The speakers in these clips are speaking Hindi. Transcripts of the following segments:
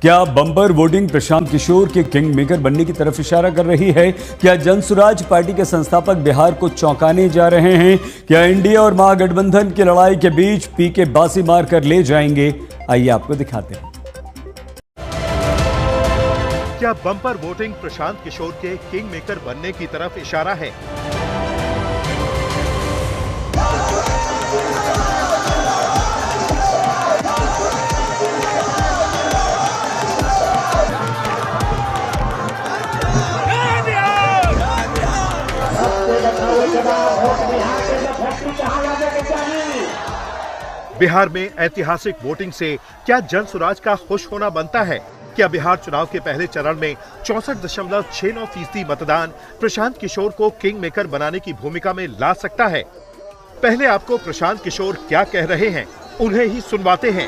क्या बम्पर वोटिंग प्रशांत किशोर के किंग मेकर बनने की तरफ इशारा कर रही है? क्या जनसुराज पार्टी के संस्थापक बिहार को चौंकाने जा रहे हैं? क्या इंडिया और महागठबंधन की लड़ाई के बीच पीके बाजी मारकर ले जाएंगे? आइए आपको दिखाते हैं। क्या बम्पर वोटिंग प्रशांत किशोर के किंग मेकर बनने की तरफ इशारा है? बिहार में ऐतिहासिक वोटिंग से क्या जनसुराज का खुश होना बनता है? क्या बिहार चुनाव के पहले चरण में 64.69% मतदान प्रशांत किशोर को किंग मेकर बनाने की भूमिका में ला सकता है? पहले आपको प्रशांत किशोर क्या कह रहे हैं, उन्हें ही सुनवाते हैं।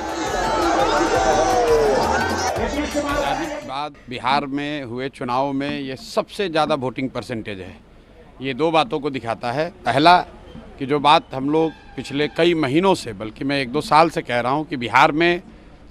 बाद बिहार में हुए चुनाव में ये सबसे ज़्यादा वोटिंग परसेंटेज है। ये दो बातों को दिखाता है। पहला कि जो बात हम लोग पिछले कई महीनों से, बल्कि मैं 1-2 साल से कह रहा हूँ कि बिहार में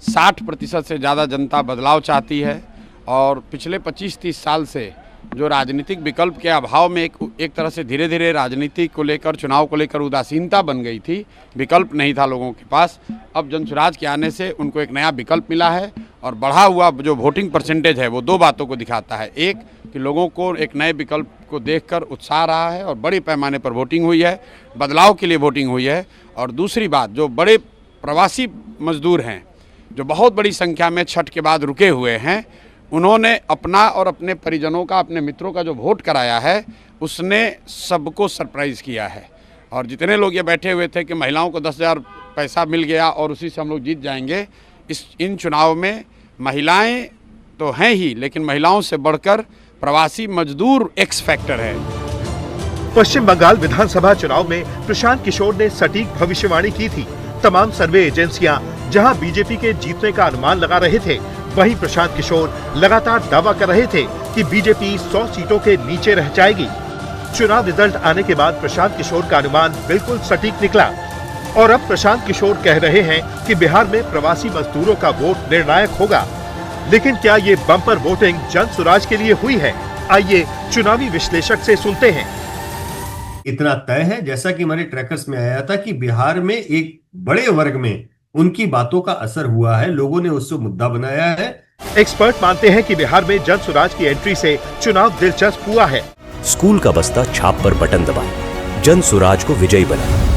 60% से ज़्यादा जनता बदलाव चाहती है और पिछले 25-30 साल से जो राजनीतिक विकल्प के अभाव में एक तरह से धीरे धीरे राजनीति को लेकर, चुनाव को लेकर उदासीनता बन गई थी, विकल्प नहीं था लोगों के पास। अब जनसुराज के आने से उनको एक नया विकल्प मिला है और बढ़ा हुआ जो वोटिंग परसेंटेज है वो दो बातों को दिखाता है। एक कि लोगों को एक नए विकल्प को देखकर उत्साह रहा है और बड़े पैमाने पर वोटिंग हुई है, बदलाव के लिए वोटिंग हुई है। और दूसरी बात, जो बड़े प्रवासी मजदूर हैं जो बहुत बड़ी संख्या में छठ के बाद रुके हुए हैं, उन्होंने अपना और अपने परिजनों का, अपने मित्रों का जो वोट कराया है उसने सबको सरप्राइज़ किया है। और जितने लोग ये बैठे हुए थे कि महिलाओं को 10,000 पैसा मिल गया और उसी से हम लोग जीत जाएंगे, इन चुनाव में महिलाएं तो हैं ही, लेकिन महिलाओं से बढ़कर प्रवासी मजदूर एक्स फैक्टर है। पश्चिम बंगाल विधानसभा चुनाव में प्रशांत किशोर ने सटीक भविष्यवाणी की थी। तमाम सर्वे एजेंसियां जहां बीजेपी के जीतने का अनुमान लगा रहे थे, वहीं प्रशांत किशोर लगातार दावा कर रहे थे कि बीजेपी 100 सीटों के नीचे रह जाएगी। चुनाव रिजल्ट आने के बाद प्रशांत किशोर का अनुमान बिल्कुल सटीक निकला और अब प्रशांत किशोर कह रहे हैं कि बिहार में प्रवासी मजदूरों का वोट निर्णायक होगा। लेकिन क्या ये बम्पर वोटिंग जनसुराज के लिए हुई है? आइए चुनावी विश्लेषक से सुनते हैं। इतना तय है, जैसा कि हमारे ट्रैकर्स में आया था, कि बिहार में एक बड़े वर्ग में उनकी बातों का असर हुआ है, लोगों ने उससे मुद्दा बनाया है। एक्सपर्ट मानते हैं कि बिहार में जनसुराज की एंट्री से चुनाव दिलचस्प हुआ है। स्कूल का बस्ता छाप पर बटन दबाएं, जनसुराज को विजयी बनाएं।